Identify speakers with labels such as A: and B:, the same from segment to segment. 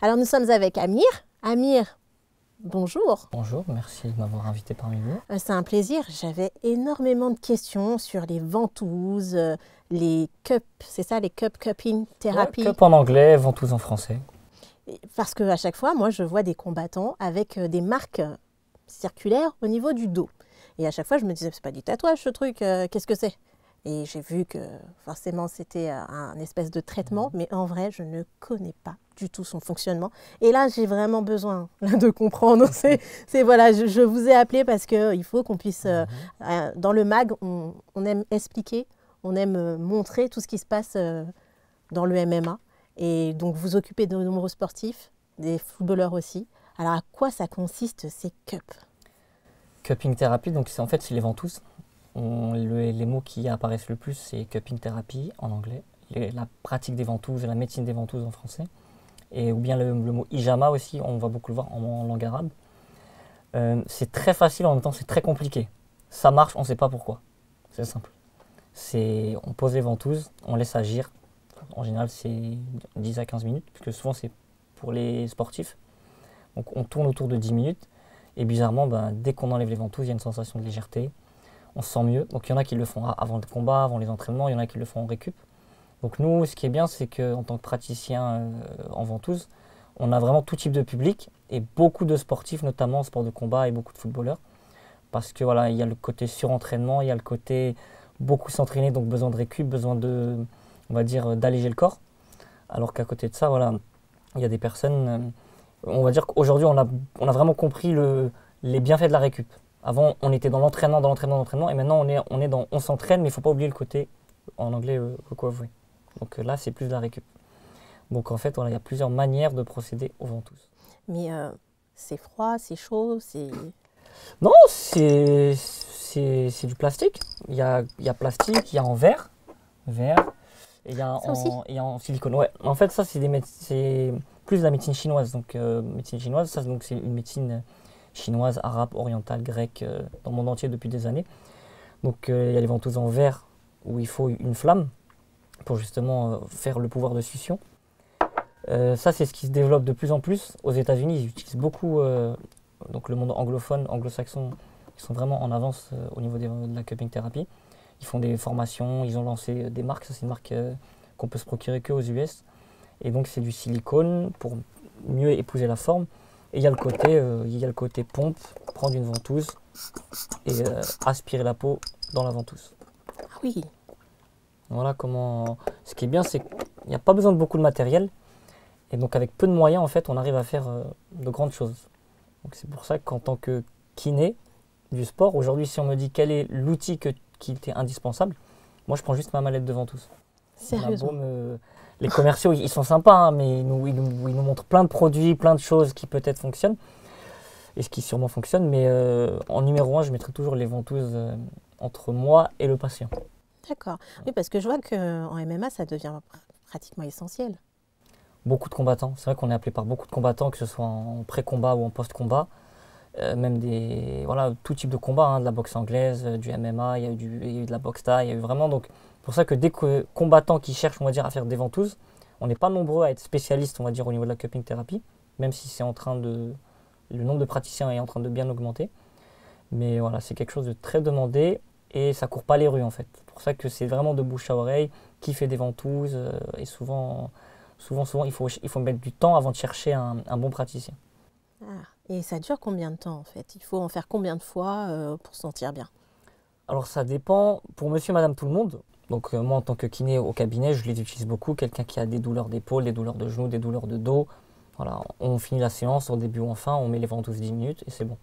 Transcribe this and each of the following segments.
A: Alors nous sommes avec Amir. Amir, bonjour.
B: Bonjour, merci de m'avoir invité parmi vous.
A: C'est un plaisir. J'avais énormément de questions sur les ventouses, les cups, c'est ça, les cupping thérapie.
B: Cup en anglais, ventouse en français.
A: Parce qu'à chaque fois, moi, je vois des combattants avec des marques circulaires au niveau du dos. Et à chaque fois, je me disais, c'est pas du tatouage ce truc, qu'est-ce que c'est? Et j'ai vu que forcément, c'était un espèce de traitement, mais en vrai, je ne connais pas du tout son fonctionnement. Et là, j'ai vraiment besoin là, de comprendre. Voilà, je vous ai appelé parce qu'il faut qu'on puisse, dans le MAG, on aime expliquer, on aime montrer tout ce qui se passe dans le MMA. Et donc, vous occupez de nombreux sportifs, des footballeurs aussi. Alors, à quoi ça consiste ces cups?
B: Cupping thérapie, donc en fait, c'est les ventouses. Les mots qui apparaissent le plus, c'est cupping thérapie en anglais, la pratique des ventouses et la médecine des ventouses en français. Et ou bien le mot hijama aussi, on va beaucoup le voir en langue arabe. C'est très facile, en même temps, c'est très compliqué. Ça marche, on ne sait pas pourquoi. C'est simple. On pose les ventouses, on laisse agir. En général, c'est 10 à 15 minutes, puisque souvent, c'est pour les sportifs. Donc, on tourne autour de 10 minutes. Et bizarrement, dès qu'on enlève les ventouses, il y a une sensation de légèreté. On se sent mieux. Donc, il y en a qui le font avant le combat, avant les entraînements. Il y en a qui le font en récup. Donc, nous, ce qui est bien, c'est qu'en tant que praticien en ventouse, on a vraiment tout type de public et beaucoup de sportifs, notamment en sport de combat et beaucoup de footballeurs. Parce que voilà, il y a le côté surentraînement, il y a le côté beaucoup s'entraîner, donc besoin de récup, besoin de, on va dire, d'alléger le corps. Alors qu'à côté de ça, voilà, il y a des personnes, on va dire qu'aujourd'hui, on a vraiment compris les bienfaits de la récup. Avant, on était dans l'entraînement, et maintenant, on s'entraîne, mais il ne faut pas oublier le côté, en anglais, recovery. Donc là, c'est plus de la récup. Donc en fait, voilà, il y a plusieurs manières de procéder aux ventouses.
A: Mais c'est froid, c'est chaud, c'est...
B: Non, c'est du plastique. Il y a plastique, il y a en verre, et il y a en silicone. Ouais. En fait, ça, c'est plus de la médecine chinoise. Donc, médecine chinoise, ça, donc, c'est une médecine chinoise, arabe, orientale, grecque, dans le monde entier depuis des années. Donc, il y a les ventouses en verre où il faut une flamme pour justement faire le pouvoir de succion. Ça, c'est ce qui se développe de plus en plus. Aux États-Unis, ils utilisent beaucoup, donc le monde anglophone, anglo-saxon, ils sont vraiment en avance au niveau de la cupping thérapie. Ils font des formations, ils ont lancé des marques. Ça, c'est une marque qu'on peut se procurer qu'aux US. Et donc, c'est du silicone pour mieux épouser la forme. Et il y a le côté pompe, prendre une ventouse et aspirer la peau dans la ventouse.
A: Ah oui.
B: Voilà comment. Ce qui est bien, c'est qu'il n'y a pas besoin de beaucoup de matériel. Et donc, avec peu de moyens, en fait, on arrive à faire de grandes choses. Donc, c'est pour ça qu'en tant que kiné du sport, aujourd'hui, si on me dit quel est l'outil qui était indispensable, moi, je prends juste ma mallette de ventouse.
A: Sérieusement.
B: Les commerciaux, ils sont sympas, hein, mais ils nous montrent plein de produits, plein de choses qui peut-être fonctionnent, et ce qui sûrement fonctionne. Mais en numéro 1, je mettrai toujours les ventouses entre moi et le patient.
A: D'accord. Oui, parce que je vois qu'en MMA, ça devient pratiquement essentiel.
B: Beaucoup de combattants. C'est vrai qu'on est appelé par beaucoup de combattants, que ce soit en pré-combat ou en post-combat. Même tout type de combat, hein, de la boxe anglaise, du MMA, il y a eu de la boxe thaï, il y a eu vraiment. Donc, pour ça que dès que combattants qui cherchent, on va dire, à faire des ventouses, on n'est pas nombreux à être spécialistes, on va dire, au niveau de la cupping thérapie, même si le nombre de praticiens est en train de bien augmenter. Mais voilà, c'est quelque chose de très demandé et ça court pas les rues en fait. C'est pour ça que c'est vraiment de bouche à oreille qui fait des ventouses et souvent, il faut mettre du temps avant de chercher un bon praticien.
A: Ah. Et ça dure combien de temps en fait? Il faut en faire combien de fois pour se sentir bien?
B: Alors ça dépend pour monsieur, madame, tout le monde. Donc moi en tant que kiné au cabinet, je les utilise beaucoup. Quelqu'un qui a des douleurs d'épaule, des douleurs de genoux, des douleurs de dos. Voilà, on finit la séance au début ou en fin, on met les ventouses 10 minutes et c'est bon.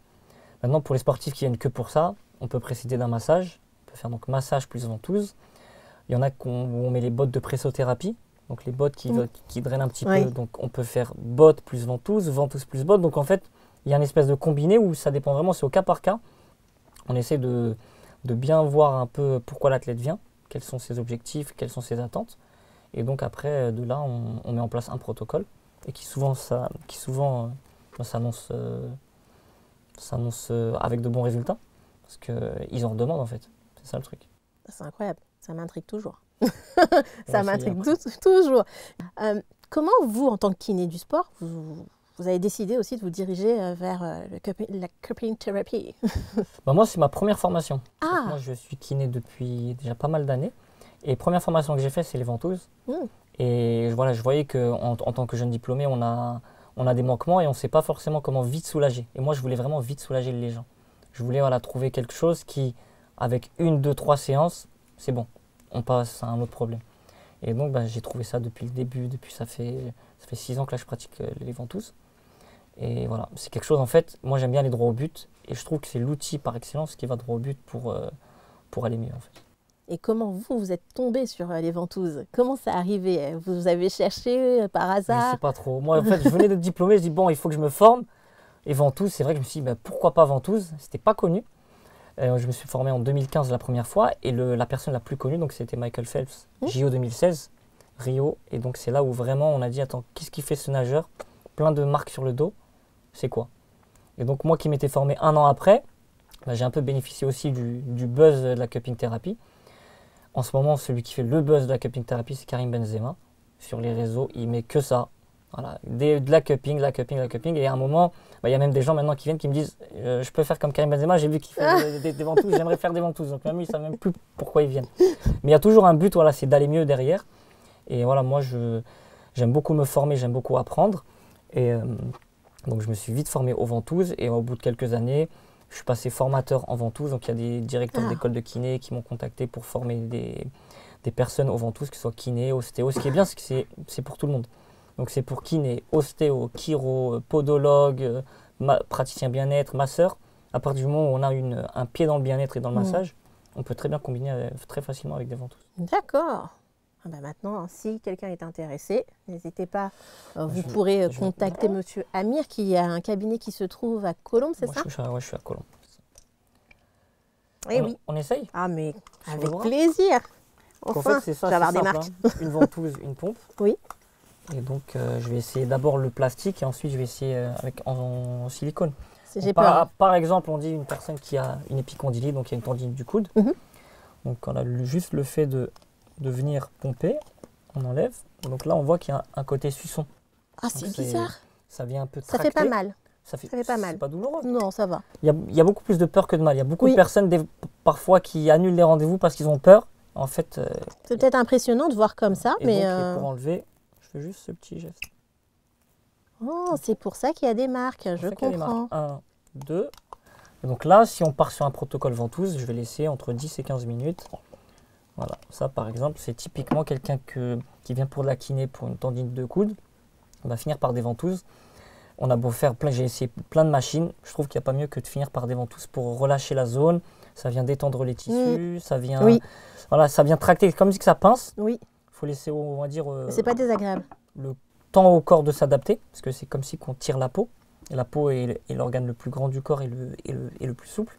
B: Maintenant pour les sportifs qui viennent que pour ça, on peut précéder d'un massage. On peut faire donc massage plus ventouse. Il y en a où on met les bottes de pressothérapie. Donc les bottes qui drainent un petit peu. Donc on peut faire bottes plus ventouse, ventouse plus bottes. Donc en fait, il y a une espèce de combiné où ça dépend vraiment, c'est au cas par cas. On essaie de bien voir un peu pourquoi l'athlète vient, quels sont ses objectifs, quelles sont ses attentes. Et donc après, de là, on met en place un protocole et qui souvent s'annonce avec de bons résultats. Parce qu'ils en demandent en fait. C'est ça le truc.
A: C'est incroyable, ça m'intrigue toujours. Ça m'intrigue toujours. comment vous, en tant que kiné du sport, vous avez décidé aussi de vous diriger vers la cupping thérapie?
B: Bah, moi, c'est ma première formation.
A: Ah.
B: Donc, moi, je suis kiné depuis déjà pas mal d'années. Et première formation que j'ai faite, c'est les ventouses. Et voilà, je voyais qu'en tant que jeune diplômé, on a des manquements et on ne sait pas forcément comment vite soulager. Et moi, je voulais vraiment vite soulager les gens. Je voulais trouver quelque chose qui, avec 1, 2, 3 séances, c'est bon. On passe à un autre problème. Et donc, j'ai trouvé ça depuis le début. Ça fait 6 ans que là, je pratique les ventouses. Et voilà, c'est quelque chose, en fait, moi, j'aime bien aller droit au but. Et je trouve que c'est l'outil par excellence qui va droit au but pour aller mieux, en fait.
A: Et comment vous êtes tombé sur les ventouses? Comment ça arrivé? Vous avez cherché par hasard?
B: Je ne sais pas trop. Moi, en fait, je venais d'être diplômé, je dis bon, il faut que je me forme. Et ventouses, c'est vrai que je me suis dit, pourquoi pas ventouses? C'était pas connu. Je me suis formé en 2015 la première fois. Et la personne la plus connue, donc c'était Michael Phelps, JO 2016, Rio. Et donc c'est là où vraiment on a dit, attends, qu'est-ce qui fait ce nageur? Plein de marques sur le dos, c'est quoi? Et donc moi qui m'étais formé 1 an après, j'ai un peu bénéficié aussi du buzz de la cupping thérapie. En ce moment, celui qui fait le buzz de la cupping thérapie, c'est Karim Benzema. Sur les réseaux, il met que ça. Voilà, de la cupping. Et à un moment, il y a même des gens maintenant qui viennent qui me disent je peux faire comme Karim Benzema, j'ai vu qu'il fait des ventouses, j'aimerais faire des ventouses. Donc même lui, ils ne savent même plus pourquoi ils viennent. Mais il y a toujours un but, c'est d'aller mieux derrière. Et voilà, moi, j'aime beaucoup me former, j'aime beaucoup apprendre. Et donc je me suis vite formé aux ventouses. Et au bout de quelques années, je suis passé formateur en ventouses. Donc il y a des directeurs d'école de kiné qui m'ont contacté pour former des personnes aux ventouses, que ce soit kiné, ostéo. Ce qui est bien, c'est que c'est pour tout le monde. Donc c'est pour kiné, ostéo, chiro, podologue, praticien bien-être, masseur. À partir du moment où on a un pied dans le bien-être et dans le massage, on peut très bien combiner très facilement avec des ventouses.
A: D'accord. Maintenant, si quelqu'un est intéressé, n'hésitez pas. Vous pourrez contacter Monsieur Amir, qui a un cabinet qui se trouve à Colombes, c'est ça?
B: Je suis à Colombes.
A: Oui.
B: On essaye?
A: Ah, mais avec plaisir.
B: Enfin, en fait, c'est ça,
A: je vais avoir des marques.
B: Une ventouse, une pompe.
A: Oui.
B: Et donc, je vais essayer d'abord le plastique et ensuite, je vais essayer en silicone.
A: J'ai peur.
B: Par exemple, on dit une personne qui a une épicondyle, donc il y a une tendinite du coude. Donc, on a juste le fait de venir pomper, on enlève. Donc là, on voit qu'il y a un côté suçon.
A: Ah, c'est bizarre.
B: Ça vient un peu tracter.
A: Ça fait pas mal.
B: Ça fait
A: pas mal.
B: C'est pas douloureux.
A: Non, ça va.
B: Il y a beaucoup plus de peur que de mal. Il y a beaucoup de personnes, parfois, qui annulent les rendez-vous parce qu'ils ont peur. En fait,
A: c'est peut-être impressionnant de voir comme ça, mais
B: donc, pour enlever, je fais juste ce petit geste.
A: Oh, c'est pour ça qu'il y a des marques, je comprends.
B: 1, 2. Et donc là, si on part sur un protocole ventouse, je vais laisser entre 10 et 15 minutes. Voilà, ça par exemple, c'est typiquement quelqu'un qui vient pour de la kiné pour une tendinite de coude. On va finir par des ventouses. On a beau faire j'ai essayé plein de machines, je trouve qu'il n'y a pas mieux que de finir par des ventouses pour relâcher la zone. Ça vient détendre les tissus, ça vient, ça vient tracter, comme si que ça pince.
A: Oui.
B: Il faut laisser, on va dire,
A: c'est pas désagréable.
B: Le temps au corps de s'adapter, parce que c'est comme si on tire la peau. Et la peau est l'organe le plus grand du corps et le plus souple.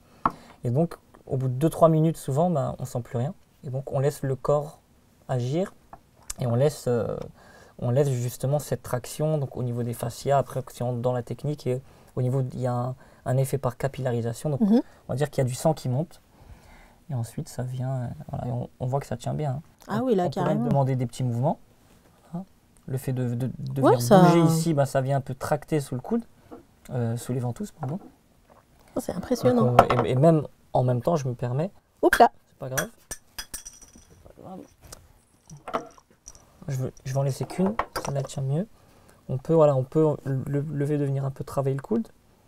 B: Et donc, au bout de 2-3 minutes, souvent, on ne sent plus rien. Et donc, on laisse le corps agir et on laisse justement cette traction donc, au niveau des fascias. Après, si on rentre dans la technique, et au niveau, il y a un effet par capillarisation. Donc, on va dire qu'il y a du sang qui monte. Et ensuite, ça vient. Voilà, et on voit que ça tient bien. Hein.
A: Ah oui, là, carrément.
B: On peut demander des petits mouvements. Hein. Le fait de venir bouger ici, ça vient un peu tracter sous le coude, sous les ventouses, pardon.
A: Oh, c'est impressionnant.
B: Donc, et même en même temps, je me permets.
A: Oups là.
B: C'est pas grave. Je vais en laisser qu'une, celle-là tient mieux. On peut le fait de venir un peu travailler le coude,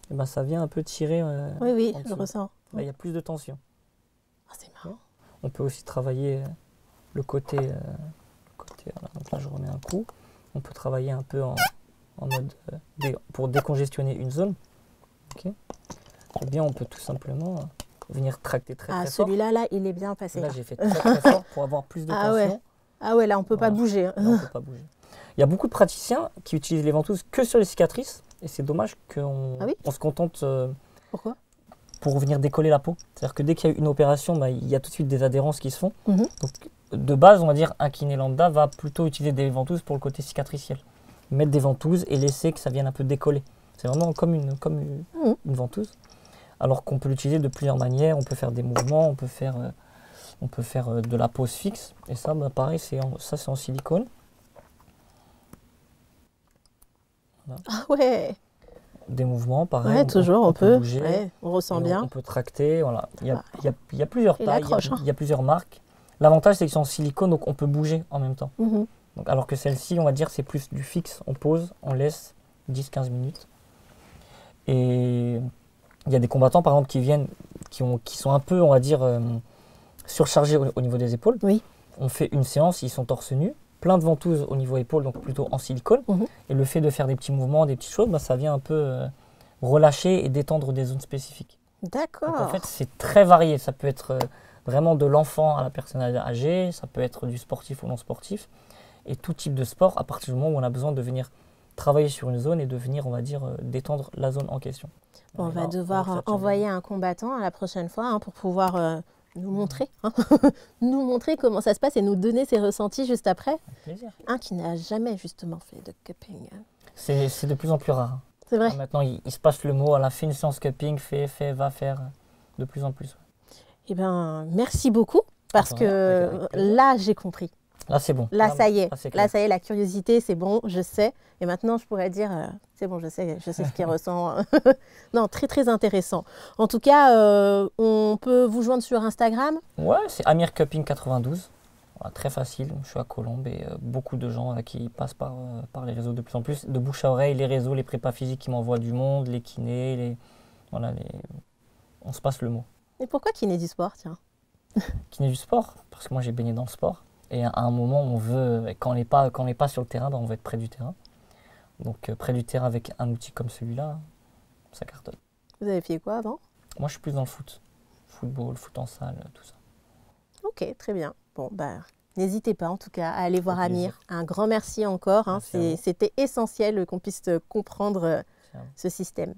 B: et ça vient un peu tirer.
A: Oui, je ressens.
B: Là, il y a plus de tension.
A: Ah, c'est marrant.
B: On peut aussi travailler le côté. Voilà. Donc là, je remets un coup. On peut travailler un peu en mode pour décongestionner une zone. Ok. Ou bien on peut tout simplement venir tracter très fort.
A: Ah, celui-là, là, il est bien passé.
B: Là, j'ai fait très fort pour avoir plus de tension.
A: Ah ouais, là, on ne peut pas bouger.
B: Là, on peut pas bouger. Il y a beaucoup de praticiens qui utilisent les ventouses que sur les cicatrices. Et c'est dommage qu'on on se contente
A: Pourquoi
B: pour venir décoller la peau. C'est-à-dire que dès qu'il y a une opération, il y a tout de suite des adhérences qui se font. Donc, de base, on va dire un kiné lambda va plutôt utiliser des ventouses pour le côté cicatriciel. Mettre des ventouses et laisser que ça vienne un peu décoller. C'est vraiment comme une ventouse. Alors qu'on peut l'utiliser de plusieurs manières. On peut faire des mouvements, on peut faire de la pose fixe. Et ça, pareil, c'est en silicone. Voilà.
A: Ah ouais,
B: Des mouvements, pareil.
A: ouais, toujours, on peut.
B: bouger.
A: Ouais, on ressent bien.
B: On peut tracter. Voilà.
A: Ah.
B: Il y a plusieurs
A: Et
B: tailles,
A: l'accroche, hein.
B: il y a plusieurs marques. L'avantage, c'est qu'ils sont en silicone, donc on peut bouger en même temps.
A: Mhm.
B: Donc, alors que celle-ci, on va dire, c'est plus du fixe. On pose, on laisse 10-15 minutes. Et il y a des combattants, par exemple, qui sont un peu, on va dire, surchargés au niveau des épaules.
A: Oui.
B: On fait une séance, ils sont torse nu, plein de ventouses au niveau épaules, donc plutôt en silicone.
A: Mhm.
B: Et le fait de faire des petits mouvements, des petites choses, bah, ça vient un peu relâcher et détendre des zones spécifiques.
A: D'accord.
B: Donc en fait, c'est très varié. Ça peut être vraiment de l'enfant à la personne âgée, ça peut être du sportif au non sportif, et tout type de sport à partir du moment où on a besoin de venir travailler sur une zone et de venir, on va dire, détendre la zone en question.
A: Bon, on va
B: Là,
A: devoir envoyer un combattant à la prochaine fois hein, pour pouvoir nous montrer, hein, nous montrer comment ça se passe et nous donner ses ressentis juste après.
B: Avec plaisir.
A: Un qui n'a jamais justement fait de cupping.
B: C'est de plus en plus rare.
A: C'est vrai.
B: Maintenant, il se passe le mot, à la fin une séance cupping, va faire de plus en plus.
A: Eh bien, merci beaucoup parce
B: Avec
A: que
B: plaisir.
A: là, j'ai compris.
B: Là, c'est bon.
A: Là, ça y est.
B: c'est
A: Là,
B: clair.
A: ça y est, la curiosité, c'est bon, je sais. Et maintenant, je pourrais dire, c'est bon, je sais ce qu'il ressent. Non, très, très intéressant. En tout cas, on peut vous joindre sur Instagram.
B: Ouais, c'est Amir Cupping 92. Voilà, très facile. Je suis à Colombes et beaucoup de gens qui passent par les réseaux de plus en plus. De bouche à oreille, les réseaux, les prépas physiques qui m'envoient du monde, les kinés, on se passe le mot.
A: Et pourquoi kiné du sport, tiens?
B: Kiné du sport, parce que moi j'ai baigné dans le sport. Et à un moment, on veut, quand on n'est pas sur le terrain, ben, on veut être près du terrain. Donc près du terrain avec un outil comme celui-là, ça cartonne.
A: Vous avez fait quoi avant?
B: Moi je suis plus dans le foot. Football, foot en salle, tout ça.
A: Ok, très bien. Bon, bah, n'hésitez pas en tout cas à aller voir
B: Avec plaisir.
A: Amir. Un grand merci encore. Hein.
B: Merci à vous.
A: C'était essentiel qu'on puisse comprendre
B: Merci à vous.
A: ce système.